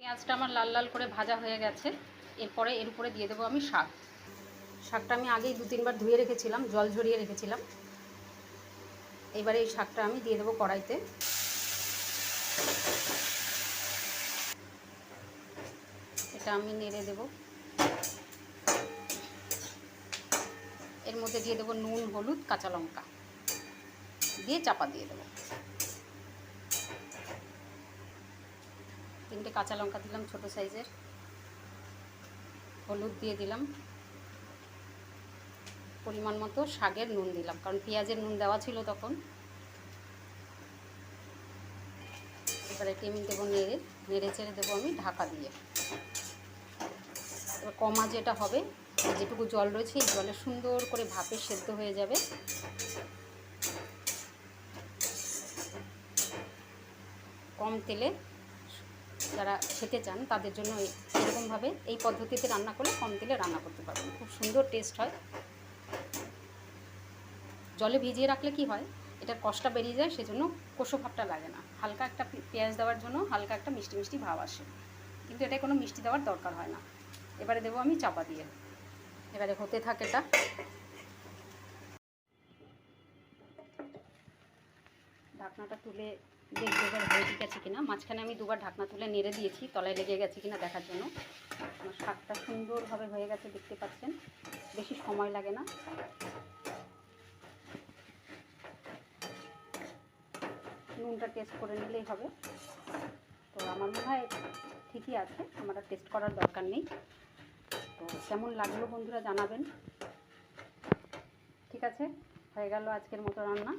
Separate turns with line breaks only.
পেঁয়াজটা আমার লাল লাল করে ভাজা হয়ে গেছে। এরপরে এর উপরে দিয়ে দেবো আমি শাক। শাকটা আমি আগেই 2-3 বার ধুয়ে রেখেছিলাম, জল ঝরিয়ে রেখেছিলাম। এবারে এই শাকটা আমি দিয়ে দেবো কড়াইতে। এটা আমি নেড়ে দেব। এর মধ্যে দিয়ে দেবো নুন, হলুদ, কাঁচা লঙ্কা দিয়ে চাপা দিয়ে দেবো। 3টে কাঁচা লঙ্কা দিলাম ছোটো সাইজের। হলুদ দিয়ে দিলাম, পরিমাণ মতো শাকের নুন দিলাম, কারণ পেঁয়াজের নুন দেওয়া ছিল তখন। এবার এটি আমি দেবো নেড়ে চেড়ে দেবো আমি ঢাকা দিয়ে। এবার কম আঁচে এটা হবে, যেটুকু জল রয়েছে এই জলে সুন্দর করে ভাপে সেদ্ধ হয়ে যাবে। কম তেলে যারা খেতে চান তাদের জন্য এরকমভাবে এই পদ্ধতিতে রান্না করলে কম তেলে রান্না করতে পারবেন, খুব সুন্দর টেস্ট হয়। জলে ভিজিয়ে রাখলে কি হয়, এটার কষটা বেরিয়ে যায়, সেজন্য কষো ভাবটা লাগে না। হালকা একটা পেঁয়াজ দেওয়ার জন্য হালকা একটা মিষ্টি মিষ্টি ভাব আসে, কিন্তু এটায় কোনো মিষ্টি দেওয়ার দরকার হয় না। এবারে দেবো আমি চাপা দিয়ে। এবারে হতে থাকে এটা। ঢাকনাটা তুলে দেখবো এবার হয়ে ঠিক আছে কিনা। মাঝখানে আমি 2বার ঢাকনা তুলে নেড়ে দিয়েছি তলায় লেগে গেছে কিনা দেখার জন্য। আমার শাকটা সুন্দরভাবে হয়ে গেছে, দেখতে পাচ্ছেন, বেশি সময় লাগে না। নুনটা টেস্ট করে নিলেই হবে। তো আমার মনে হয় ঠিকই আছে, আমার আর টেস্ট করার দরকার নেই। তো কেমন লাগলো বন্ধুরা জানাবেন। ঠিক আছে, হয়ে গেল আজকের মতো রান্না।